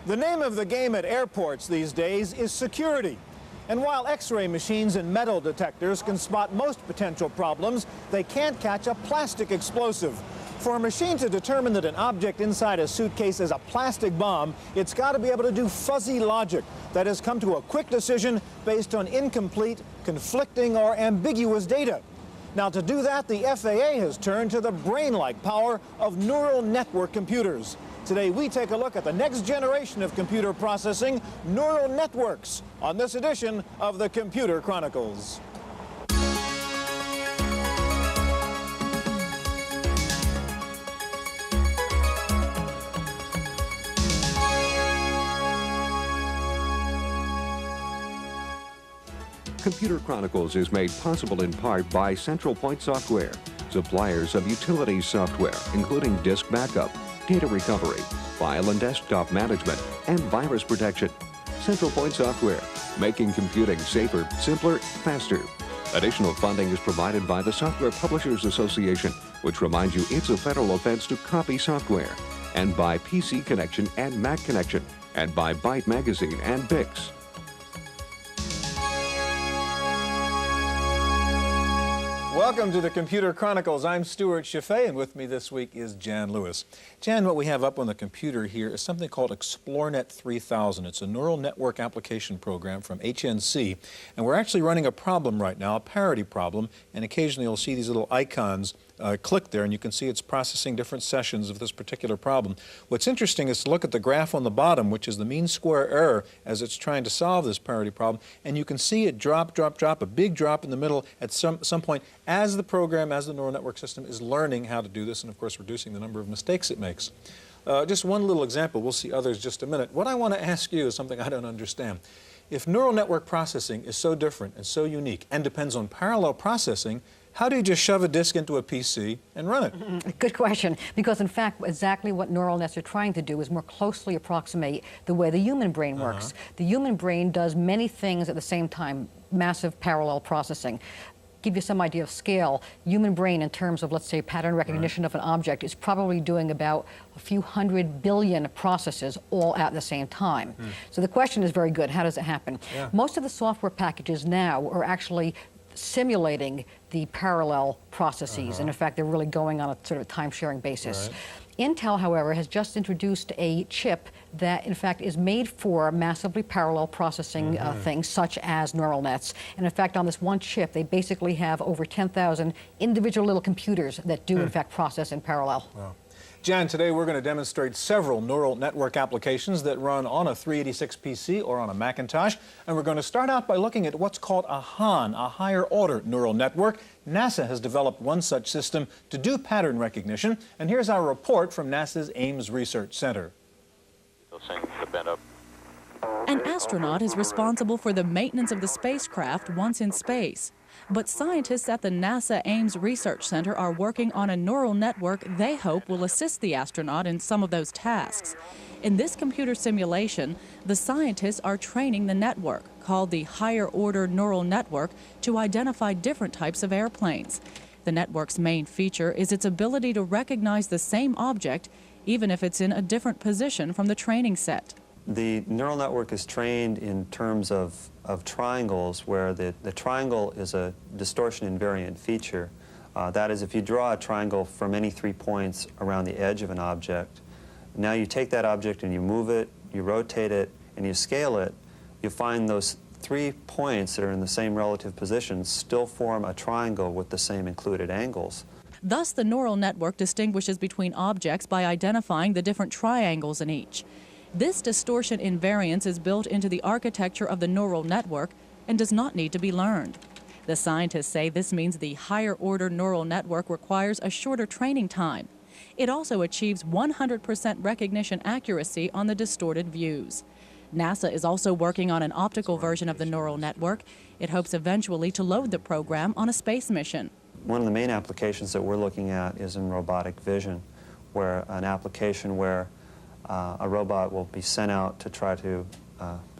The name of the game at airports these days is security. And while X-ray machines and metal detectors can spot most potential problems, they can't catch a plastic explosive. For a machine to determine that an object inside a suitcase is a plastic bomb, it's got to be able to do fuzzy logic. That is, come to a quick decision based on incomplete, conflicting, or ambiguous data. Now, to do that, the FAA has turned to the brain-like power of neural network computers. Today, we take a look at the next generation of computer processing, neural networks, on this edition of the Computer Chronicles. Computer Chronicles is made possible in part by Central Point Software, suppliers of utilities software, including disk backup, data recovery, file and desktop management, and virus protection. Central Point Software, making computing safer, simpler, faster. Additional funding is provided by the Software Publishers Association, which reminds you it's a federal offense to copy software, and by PC Connection and Mac Connection, and by Byte Magazine and Bix. Welcome to the Computer Chronicles. I'm Stuart Chaffee, and with me this week is Jan Lewis. Jan, what we have up on the computer here is something called ExploreNet 3000. It's a neural network application program from HNC, and we're actually running a problem right now, a parity problem, and occasionally you'll see these little icons click there, and you can see it's processing different sessions of this particular problem. What's interesting is to look at the graph on the bottom, which is the mean square error as it's trying to solve this parity problem, and you can see it drop, a big drop in the middle at some point as the program, as the neural network system is learning how to do this, and of course reducing the number of mistakes it makes. Just one little example, we'll see others in just a minute. What I want to ask you is something I don't understand. If neural network processing is so different and so unique and depends on parallel processing, how do you just shove a disk into a PC and run it? Good question, because in fact exactly what neural nets are trying to do is more closely approximate the way the human brain works. The human brain does many things at the same time, massive parallel processing. Give you some idea of scale, human brain in terms of, let's say, pattern recognition of an object is probably doing about a few 100 billion processes all at the same time. So the question is very good, how does it happen? Most of the software packages now are actually simulating the parallel processes, and in fact they're really going on a sort of time-sharing basis. Intel, however, has just introduced a chip that in fact is made for massively parallel processing things such as neural nets. And in fact on this one chip they basically have over 10,000 individual little computers that do in fact process in parallel. Wow. Jan, today we're going to demonstrate several neural network applications that run on a 386 PC or on a Macintosh, and we're going to start out by looking at what's called a HAN, a higher order neural network. NASA has developed one such system to do pattern recognition, and here's our report from NASA's Ames Research Center. An astronaut is responsible for the maintenance of the spacecraft once in space. But scientists at the NASA Ames Research Center are working on a neural network they hope will assist the astronaut in some of those tasks. In this computer simulation, the scientists are training the network, called the higher order neural network, to identify different types of airplanes. The network's main feature is its ability to recognize the same object, even if it's in a different position from the training set. The neural network is trained in terms of triangles, where the triangle is a distortion invariant feature. That is, if you draw a triangle from any 3 points around the edge of an object, now you take that object and you move it, you rotate it, and you scale it, you find those 3 points that are in the same relative positions still form a triangle with the same included angles. Thus, the neural network distinguishes between objects by identifying the different triangles in each. This distortion invariance is built into the architecture of the neural network and does not need to be learned. The scientists say this means the higher order neural network requires a shorter training time. It also achieves 100% recognition accuracy on the distorted views. NASA is also working on an optical version of the neural network. It hopes eventually to load the program on a space mission. One of the main applications that we're looking at is in robotic vision, where an application where a robot will be sent out to try to,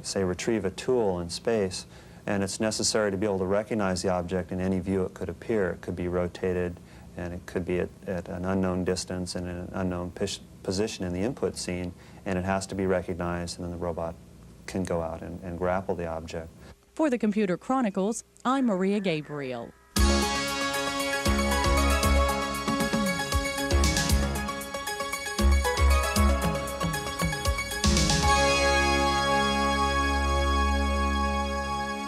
say, retrieve a tool in space, and it's necessary to be able to recognize the object in any view it could appear. It could be rotated, and it could be at an unknown distance and in an unknown position in the input scene, and it has to be recognized, and then the robot can go out and grapple the object. For the Computer Chronicles, I'm Maria Gabriel.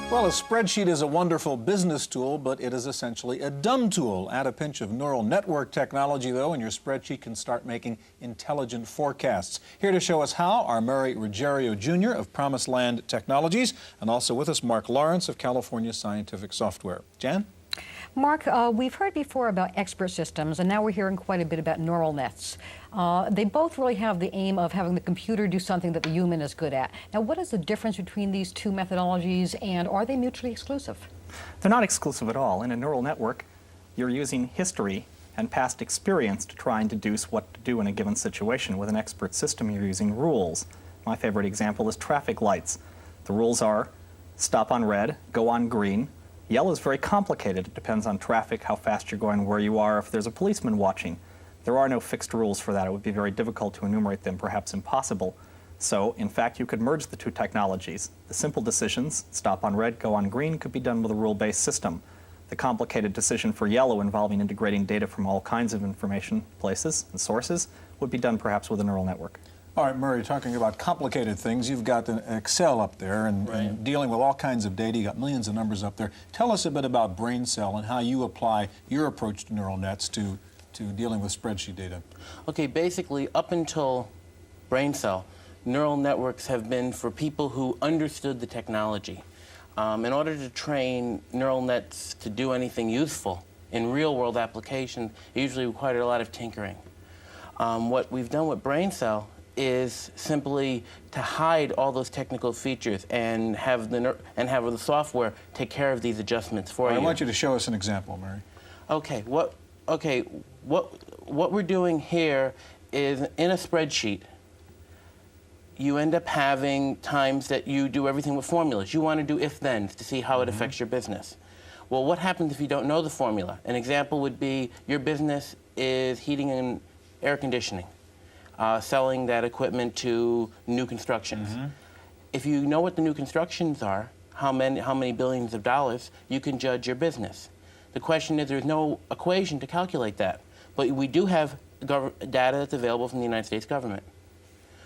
Well, a spreadsheet is a wonderful business tool, but it is essentially a dumb tool. Add a pinch of neural network technology, though, and your spreadsheet can start making intelligent forecasts. Here to show us how are Murray Ruggiero Jr. of Promised Land Technologies, and also with us Mark Lawrence of California Scientific Software. Jan? Mark, we've heard before about expert systems, and now we're hearing quite a bit about neural nets. They both really have the aim of having the computer do something that the human is good at. Now, what is the difference between these two methodologies, and are they mutually exclusive? They're not exclusive at all. In a neural network, you're using history and past experience to try and deduce what to do in a given situation. With an expert system, you're using rules. My favorite example is traffic lights. The rules are stop on red, go on green. Yellow is very complicated. It depends on traffic, how fast you're going, where you are, if there's a policeman watching. There are no fixed rules for that. It would be very difficult to enumerate them, perhaps impossible. So, in fact, you could merge the two technologies. The simple decisions, stop on red, go on green, could be done with a rule-based system. The complicated decision for yellow, involving integrating data from all kinds of information places and sources, would be done perhaps with a neural network. All right, Murray, talking about complicated things, you've got an Excel up there and dealing with all kinds of data. You've got millions of numbers up there. Tell us a bit about BrainCell and how you apply your approach to neural nets to dealing with spreadsheet data. Okay, basically, up until BrainCell, neural networks have been for people who understood the technology. In order to train neural nets to do anything useful in real-world applications, it usually required a lot of tinkering. What we've done with BrainCell is simply to hide all those technical features and have the software take care of these adjustments for you. I want you to show us an example, Murray. Okay, what we're doing here is in a spreadsheet, you end up having times that you do everything with formulas. You want to do if-thens to see how it affects your business. Well, what happens if you don't know the formula? An example would be your business is heating and air conditioning. Selling that equipment to new constructions. If you know what the new constructions are, how many billions of dollars, you can judge your business. The question is, there's no equation to calculate that, but we do have data that's available from the United States government.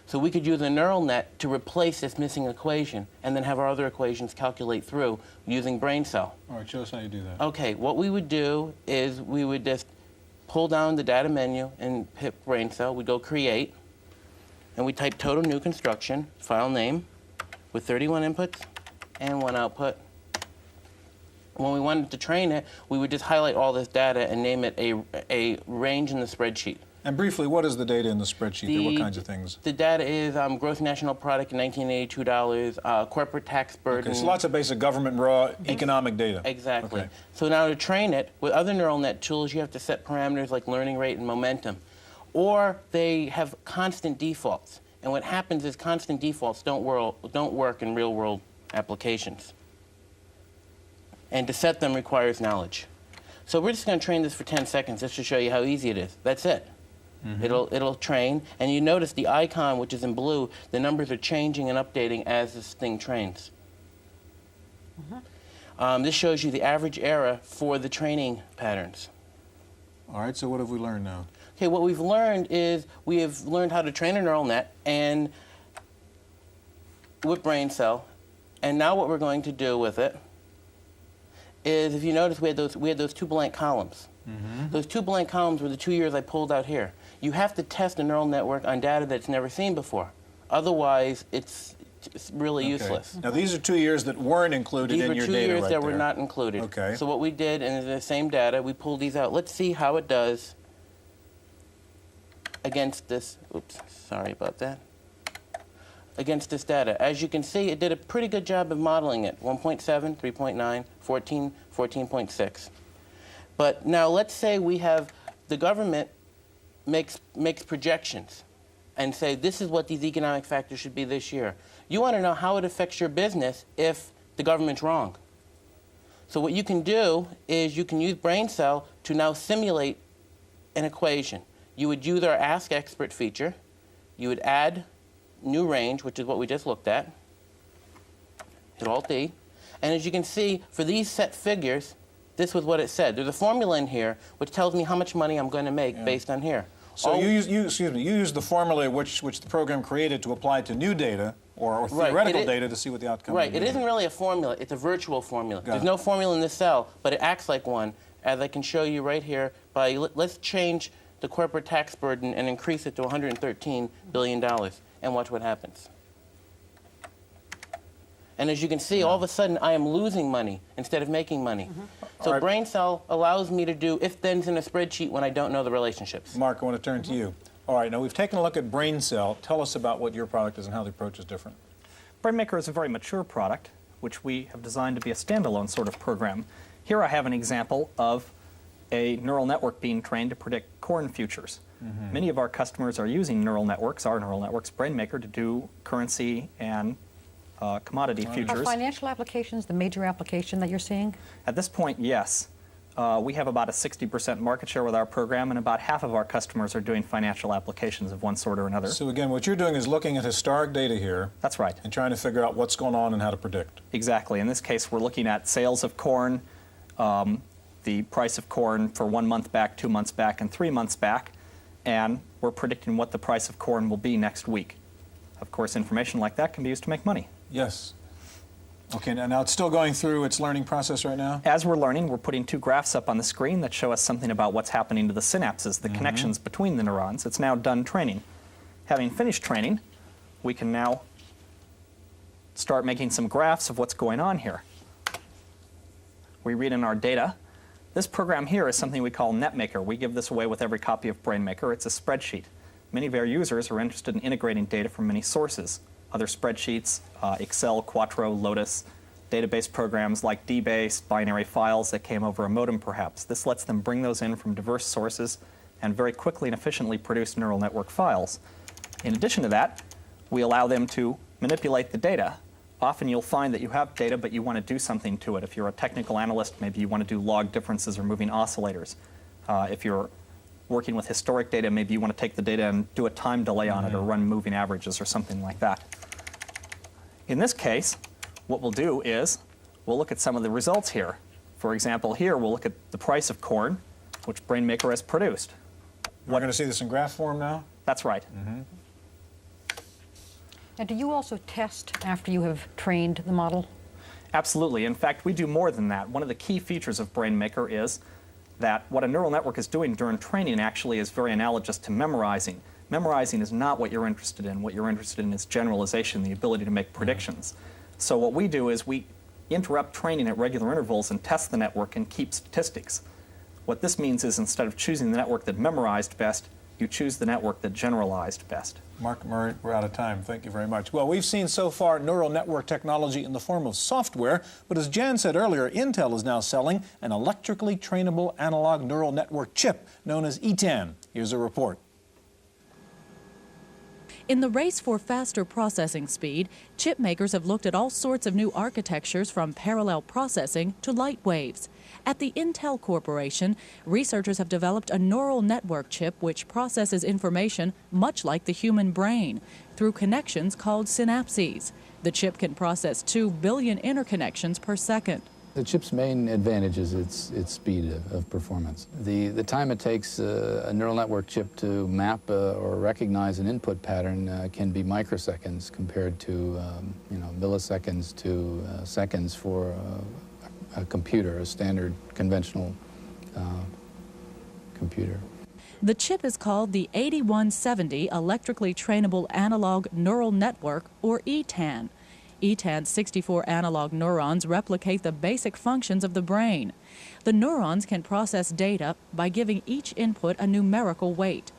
So we could use a neural net to replace this missing equation and then have our other equations calculate through using BrainCell. All right, show us how you do that. Okay, what we would do is we would just pull down the data menu and hit BrainCell. We go create, and we type total new construction, file name, with 31 inputs and 1 output. When we wanted to train it, we would just highlight all this data and name it a range in the spreadsheet. And briefly, what is the data in the spreadsheet? What kinds of things? The data is gross national product in $1982, corporate tax burden. Okay, so lots of basic government raw economic data. Exactly. Okay. So now to train it, with other neural net tools, you have to set parameters like learning rate and momentum. Or they have constant defaults. And what happens is constant defaults don't work in real-world applications. And to set them requires knowledge. So we're just going to train this for 10 seconds just to show you how easy it is. That's it. It'll train, and you notice the icon, which is in blue, the numbers are changing and updating as this thing trains. This shows you the average error for the training patterns. All right, so what have we learned now? Okay, what we've learned is we have learned how to train a neural net and with BrainCell, and now what we're going to do with it is, if you notice, we had those two blank columns. Those two blank columns were the 2 years I pulled out here. You have to test a neural network on data that's never seen before. Otherwise, it's really useless. Now, these are 2 years that weren't included in your data. These were 2 years right that there. were not included. Okay. So what we did, in the same data, we pulled these out. Let's see how it does against this. Oops, sorry about that. Against this data. As you can see, it did a pretty good job of modeling it. 1.7, 3.9, 14, 14.6. But now let's say we have the government makes projections and say this is what these economic factors should be this year. You want to know how it affects your business if the government's wrong. So what you can do is you can use BrainCell to now simulate an equation. you would use our Ask Expert feature. You would add new range, which is what we just looked at. Hit Alt-D. And as you can see, for these set figures, this was what it said. There's a formula in here which tells me how much money I'm going to make based on here. So you use the formula which the program created to apply to new data or theoretical data to see what the outcome Right. would be. It isn't really a formula. It's a virtual formula. There's no formula in this cell, but it acts like one, as I can show you right here by, let's change the corporate tax burden and increase it to $113 billion, and watch what happens. And as you can see, all of a sudden, I am losing money instead of making money. So Brain Cell allows me to do if-thens in a spreadsheet when I don't know the relationships. Mark, I want to turn to you. All right, now we've taken a look at Brain Cell. Tell us about what your product is and how the approach is different. BrainMaker is a very mature product, which we have designed to be a standalone sort of program. Here I have an example of a neural network being trained to predict corn futures. Many of our customers are using neural networks, our neural networks, BrainMaker, to do currency and commodity futures. Are financial applications the major application that you're seeing? At this point, yes. We have about a 60% market share with our program, and about half of our customers are doing financial applications of one sort or another. So again, what you're doing is looking at historic data here. That's right. And trying to figure out what's going on and how to predict. Exactly. In this case, we're looking at sales of corn, the price of corn for 1 month back, 2 months back, and 3 months back, and we're predicting what the price of corn will be next week. Of course, information like that can be used to make money. Yes. Okay, now it's still going through its learning process right now? As we're learning, we're putting 2 graphs up on the screen that show us something about what's happening to the synapses, the connections between the neurons. It's now done training. Having finished training, we can now start making some graphs of what's going on here. We read in our data. This program here is something we call NetMaker. We give this away with every copy of BrainMaker. It's a spreadsheet. Many of our users are interested in integrating data from many sources. Other spreadsheets, Excel, Quattro, Lotus, database programs like DBase, binary files that came over a modem perhaps. This lets them bring those in from diverse sources and very quickly and efficiently produce neural network files. In addition to that, we allow them to manipulate the data. Often you'll find that you have data, but you want to do something to it. If you're a technical analyst, maybe you want to do log differences or moving oscillators. If you're working with historic data, maybe you want to take the data and do a time delay on it or run moving averages or something like that. In this case, what we'll do is we'll look at some of the results here. For example, here we'll look at the price of corn, which BrainMaker has produced. We're going to see this in graph form now? That's right. And do you also test after you have trained the model? Absolutely. In fact, we do more than that. One of the key features of BrainMaker is that what a neural network is doing during training actually is very analogous to memorizing. Memorizing is not what you're interested in. What you're interested in is generalization, the ability to make predictions. So what we do is we interrupt training at regular intervals and test the network and keep statistics. What this means is instead of choosing the network that memorized best, you choose the network that generalized best. Mark Murray, we're out of time. Thank you very much. Well, we've seen so far neural network technology in the form of software, but as Jan said earlier, Intel is now selling an electrically trainable analog neural network chip known as ETAN. Here's a report. In the race for faster processing speed, chip makers have looked at all sorts of new architectures from parallel processing to light waves. At the Intel Corporation, researchers have developed a neural network chip which processes information much like the human brain through connections called synapses. The chip can process 2 billion interconnections per second. The chip's main advantage is its speed of performance. The time it takes a neural network chip to map or recognize an input pattern can be microseconds compared to milliseconds to seconds for a computer, a standard conventional computer. The chip is called the 8170 Electrically Trainable Analog Neural Network, or ETAN. ETAN's 64 analog neurons replicate the basic functions of the brain. The neurons can process data by giving each input a numerical weight.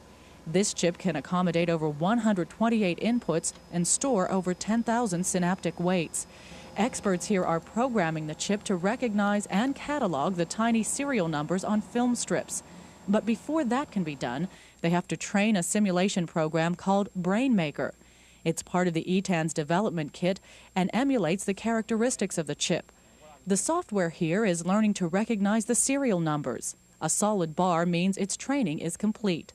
This chip can accommodate over 128 inputs and store over 10,000 synaptic weights. Experts here are programming the chip to recognize and catalog the tiny serial numbers on film strips. But before that can be done, they have to train a simulation program called BrainMaker. It's part of the ETAN's development kit and emulates the characteristics of the chip. The software here is learning to recognize the serial numbers. A solid bar means its training is complete.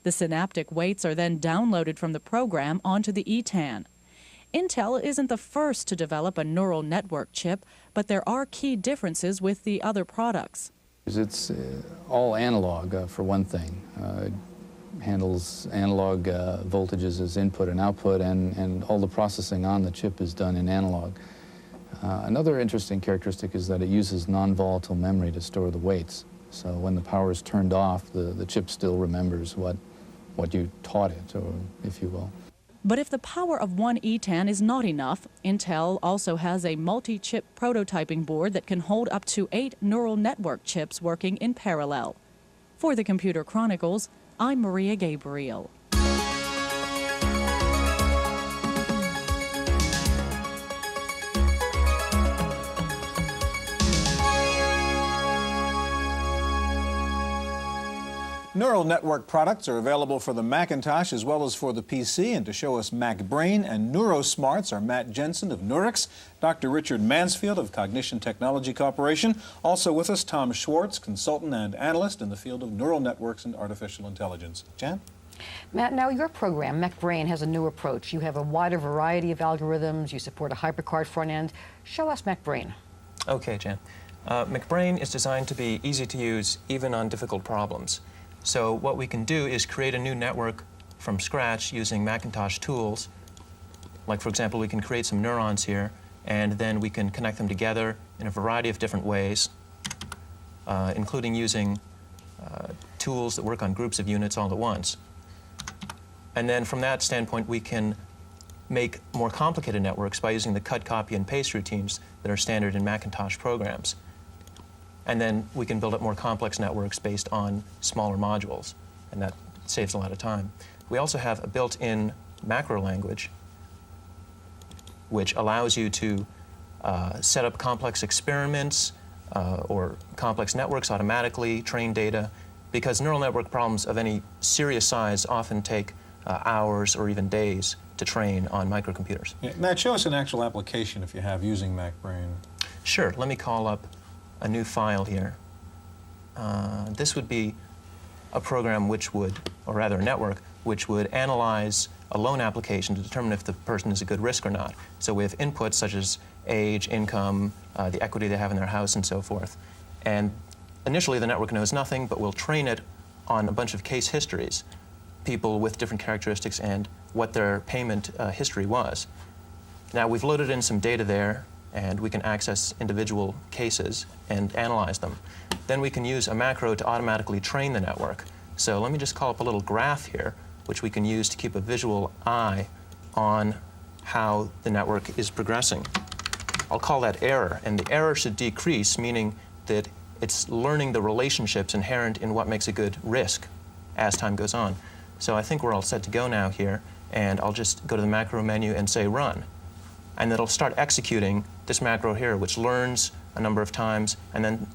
The synaptic weights are then downloaded from the program onto the ETAN. Intel isn't the first to develop a neural network chip, but there are key differences with the other products. It's all analog, for one thing. It handles analog voltages as input and output, and all the processing on the chip is done in analog. Another interesting characteristic is that it uses non-volatile memory to store the weights. So when the power is turned off, the chip still remembers what you taught it, or if you will. But if the power of one ETAN is not enough, Intel also has a multi-chip prototyping board that can hold up to 8 neural network chips working in parallel. For the Computer Chronicles, I'm Maria Gabriel. Neural network products are available for the Macintosh as well as for the PC. And to show us MacBrain and NeuroSmarts are Matt Jensen of Neurix, Dr. Richard Mansfield of Cognition Technology Corporation. Also with us, Tom Schwartz, consultant and analyst in the field of neural networks and artificial intelligence. Jan? Matt, now your program, MacBrain, has a new approach. You have a wider variety of algorithms. You support a HyperCard front end. Show us MacBrain. Okay, Jan. MacBrain is designed to be easy to use even on difficult problems. So what we can do is create a new network from scratch using Macintosh tools. Like, for example, we can create some neurons here, and then we can connect them together in a variety of different ways, including using tools that work on groups of units all at once. And then from that standpoint, we can make more complicated networks by using the cut, copy, and paste routines that are standard in Macintosh programs. And then we can build up more complex networks based on smaller modules, and that saves a lot of time. We also have a built-in macro language, which allows you to set up complex experiments or complex networks automatically, train data, because neural network problems of any serious size often take hours or even days to train on microcomputers. Yeah, Matt, show us an actual application if you have using MacBrain. Sure. Let me call up a new file here. This would be a program which would, or rather a network, which would analyze a loan application to determine if the person is a good risk or not. So we have inputs such as age, income, the equity they have in their house, and so forth. And initially the network knows nothing, but we'll train it on a bunch of case histories, people with different characteristics and what their payment history was. Now we've loaded in some data there, and we can access individual cases and analyze them. Then we can use a macro to automatically train the network. So let me just call up a little graph here, which we can use to keep a visual eye on how the network is progressing. I'll call that error, and the error should decrease, meaning that it's learning the relationships inherent in what makes a good risk as time goes on. So I think we're all set to go now here, and I'll just go to the macro menu and say run. And it'll start executing this macro here, which learns a number of times, and then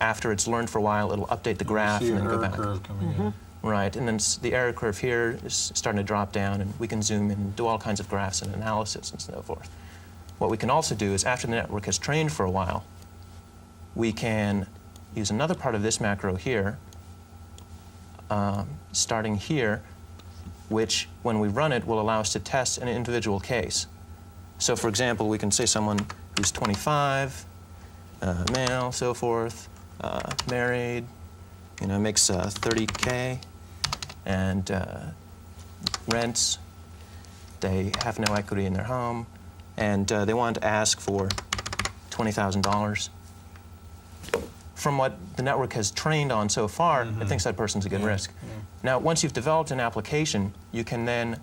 after it's learned for a while, it'll update the graph and then go back. Curve coming in. Right, and then the error curve here is starting to drop down, and we can zoom in and do all kinds of graphs and analysis and so forth. What we can also do is, after the network has trained for a while, we can use another part of this macro here, starting here, which, when we run it, will allow us to test an individual case. So, for example, we can say someone who's 25, male, so forth, married, makes $30K, and rents. They have no equity in their home, and they want to ask for $20,000. From what the network has trained on so far, it thinks that person's a good risk. Now, once you've developed an application, you can then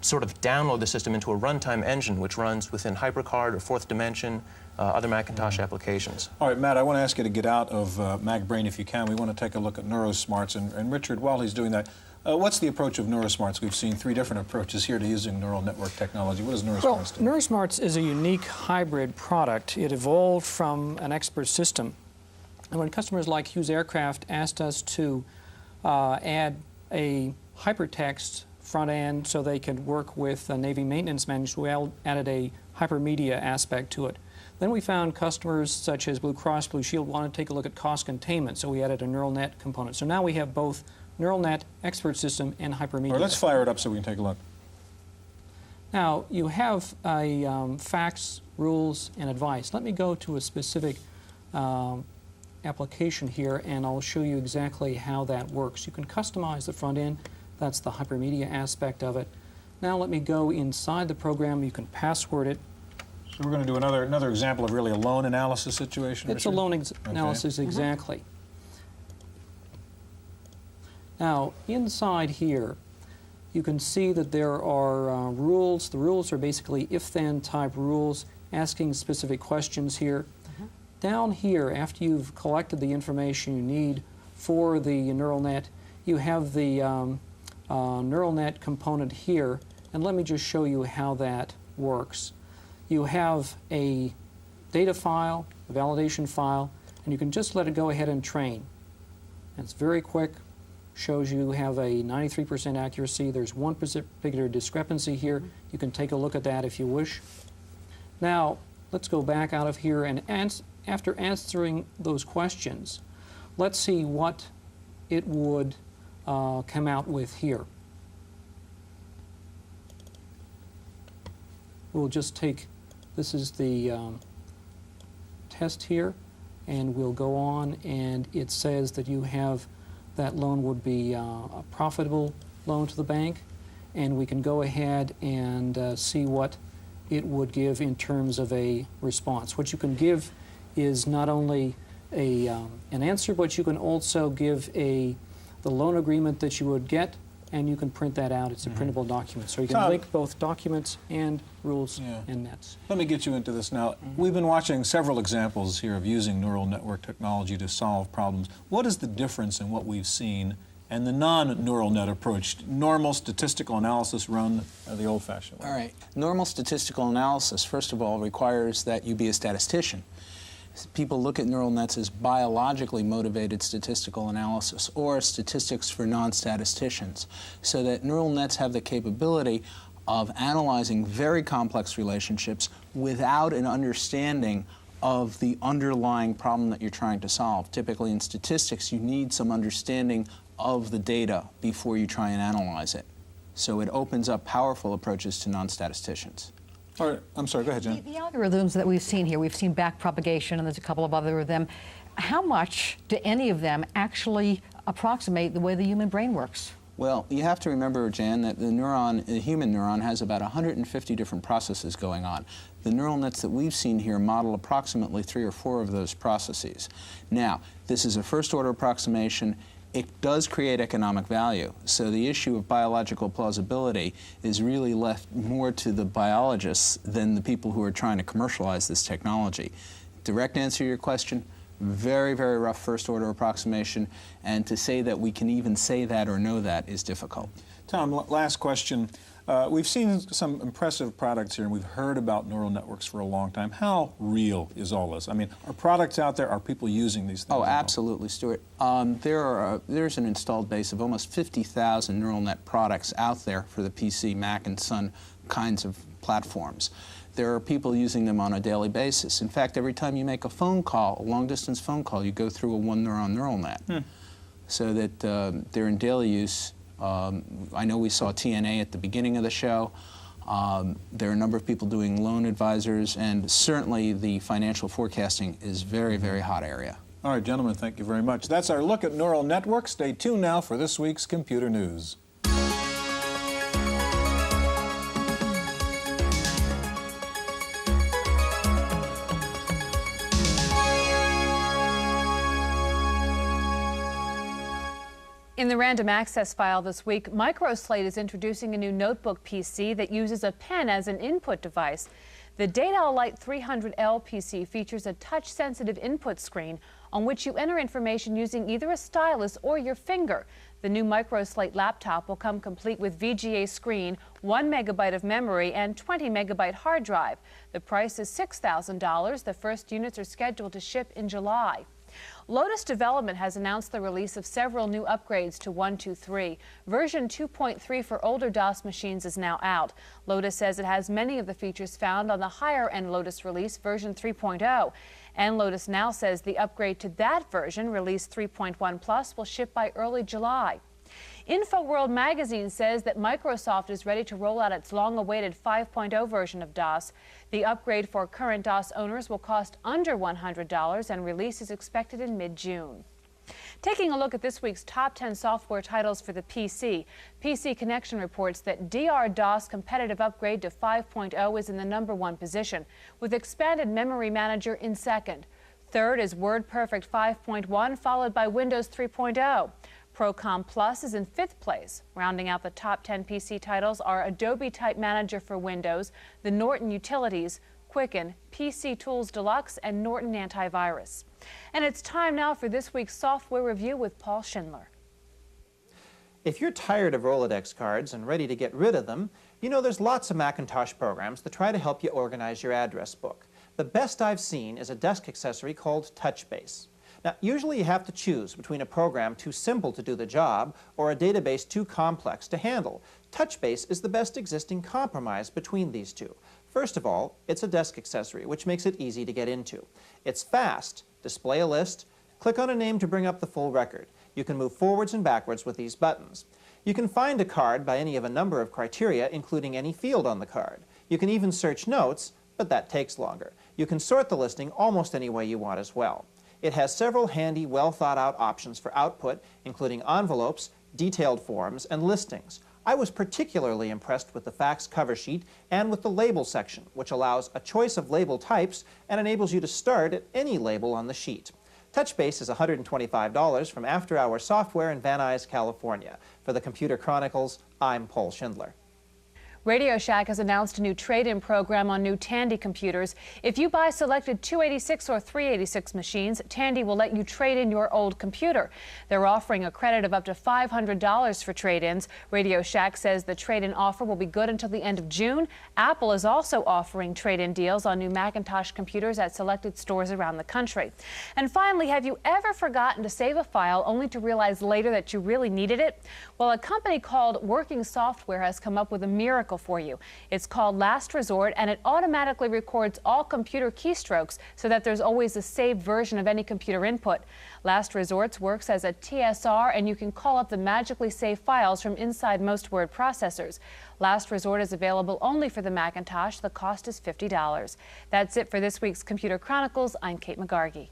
sort of download the system into a runtime engine which runs within HyperCard or Fourth Dimension, other Macintosh applications. All right, Matt, I want to ask you to get out of MacBrain if you can. We want to take a look at NeuroSmarts. And Richard, while he's doing that, what's the approach of NeuroSmarts? We've seen 3 different approaches here to using neural network technology. What does NeuroSmarts do? NeuroSmarts is a unique hybrid product. It evolved from an expert system. And when customers like Hughes Aircraft asked us to add a hypertext front end so they could work with Navy maintenance managers, we added a hypermedia aspect to it. Then we found customers such as Blue Cross Blue Shield wanted to take a look at cost containment, so we added a neural net component. So now we have both neural net, expert system, and hypermedia. Or let's fire it up so we can take a look. Now, you have facts, rules, and advice. Let me go to a specific application here, and I'll show you exactly how that works. You can customize the front end. That's the hypermedia aspect of it. Now let me go inside the program. You can password it. So we're going to do another example of really a loan analysis situation, It's a Richard? loan analysis, exactly. Now, inside here, you can see that there are rules. The rules are basically if-then type rules, asking specific questions here. Down here, after you've collected the information you need for the neural net, you have the neural net component here, and let me just show you how that works. You have a data file, a validation file, and you can just let it go ahead and train. And it's very quick, shows you have a 93% accuracy. There's one particular discrepancy here. You can take a look at that if you wish. Now, let's go back out of here, and after answering those questions, let's see what it would come out with here. We'll just take, this is the test here, and we'll go on, and it says that you have, that loan would be a profitable loan to the bank, and we can go ahead and see what it would give in terms of a response. What you can give is not only an answer, but you can also give the loan agreement that you would get, and you can print that out. It's a printable document. So you can link both documents and rules and nets. Let me get you into this now. We've been watching several examples here of using neural network technology to solve problems. What is the difference in what we've seen and the non-neural net approach, normal statistical analysis run the old-fashioned way? All right. Normal statistical analysis, first of all, requires that you be a statistician. People look at neural nets as biologically motivated statistical analysis or statistics for non-statisticians, so that neural nets have the capability of analyzing very complex relationships without an understanding of the underlying problem that you're trying to solve. Typically in statistics, you need some understanding of the data before you try and analyze it. So it opens up powerful approaches to non-statisticians. All right, I'm sorry, go ahead, Jen. The algorithms that we've seen here, we've seen back propagation, and there's a couple of other of them. How much do any of them actually approximate the way the human brain works? Well, you have to remember, Jan, that the human neuron has about 150 different processes going on. The neural nets that we've seen here model approximately 3 or 4 of those processes. Now, this is a first-order approximation. It does create economic value. So the issue of biological plausibility is really left more to the biologists than the people who are trying to commercialize this technology. Direct answer to your question, very, very rough first-order approximation, and to say that we can even say that or know that is difficult. Tom, last question. We've seen some impressive products here, and we've heard about neural networks for a long time. How real is all this? I mean, are products out there? Are people using these things? Oh, absolutely, Stuart. There's an installed base of almost 50,000 neural net products out there for the PC, Mac, and Sun kinds of platforms. There are people using them on a daily basis. In fact, every time you make a phone call, a long-distance phone call, you go through a one-neuron neural net. So that they're in daily use. I know we saw TNA at the beginning of the show. There are a number of people doing loan advisors, and certainly the financial forecasting is very, very hot area. All right, gentlemen, thank you very much. That's our look at neural networks. Stay tuned now for this week's Computer News. In the random access file this week, Microslate is introducing a new notebook PC that uses a pen as an input device. The Data Lite 300L PC features a touch-sensitive input screen on which you enter information using either a stylus or your finger. The new Microslate laptop will come complete with VGA screen, 1 megabyte of memory, and 20 megabyte hard drive. The price is $6,000. The first units are scheduled to ship in July. Lotus Development has announced the release of several new upgrades to 1.2.3. Version 2.3 for older DOS machines is now out. Lotus says it has many of the features found on the higher-end Lotus release, version 3.0. And Lotus now says the upgrade to that version, release 3.1 Plus, will ship by early July. InfoWorld magazine says that Microsoft is ready to roll out its long-awaited 5.0 version of DOS. The upgrade for current DOS owners will cost under $100, and release is expected in mid-June. Taking a look at this week's top 10 software titles for the PC, PC Connection reports that DR-DOS competitive upgrade to 5.0 is in the #1 position, with Expanded Memory Manager in second. Third is WordPerfect 5.1, followed by Windows 3.0. Procom Plus is in 5th place. Rounding out the top 10 PC titles are Adobe Type Manager for Windows, the Norton Utilities, Quicken, PC Tools Deluxe, and Norton Antivirus. And it's time now for this week's software review with Paul Schindler. If you're tired of Rolodex cards and ready to get rid of them, you know there's lots of Macintosh programs that try to help you organize your address book. The best I've seen is a desk accessory called TouchBase. Now, usually you have to choose between a program too simple to do the job or a database too complex to handle. TouchBase is the best existing compromise between these two. First of all, it's a desk accessory, which makes it easy to get into. It's fast. Display a list, click on a name to bring up the full record. You can move forwards and backwards with these buttons. You can find a card by any of a number of criteria, including any field on the card. You can even search notes, but that takes longer. You can sort the listing almost any way you want as well. It has several handy, well-thought-out options for output, including envelopes, detailed forms, and listings. I was particularly impressed with the fax cover sheet and with the label section, which allows a choice of label types and enables you to start at any label on the sheet. TouchBase is $125 from After Hours Software in Van Nuys, California. For the Computer Chronicles, I'm Paul Schindler. Radio Shack has announced a new trade-in program on new Tandy computers. If you buy selected 286 or 386 machines, Tandy will let you trade in your old computer. They're offering a credit of up to $500 for trade-ins. Radio Shack says the trade-in offer will be good until the end of June. Apple is also offering trade-in deals on new Macintosh computers at selected stores around the country. And finally, have you ever forgotten to save a file only to realize later that you really needed it? Well, a company called Working Software has come up with a miracle for you. It's called Last Resort, and it automatically records all computer keystrokes so that there's always a saved version of any computer input. Last Resort works as a TSR, and you can call up the magically saved files from inside most word processors. Last Resort is available only for the Macintosh. The cost is $50. That's it for this week's Computer Chronicles. I'm Kate McGargy.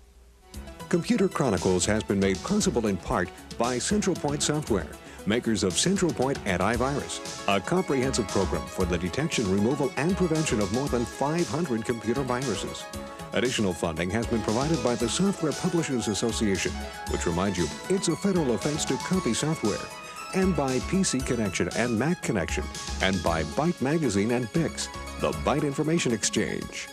Computer Chronicles has been made possible in part by Central Point Software, makers of Central Point Antivirus, a comprehensive program for the detection, removal, and prevention of more than 500 computer viruses. Additional funding has been provided by the Software Publishers Association, which reminds you it's a federal offense to copy software, and by PC Connection and Mac Connection, and by Byte Magazine and Bix, the Byte Information Exchange.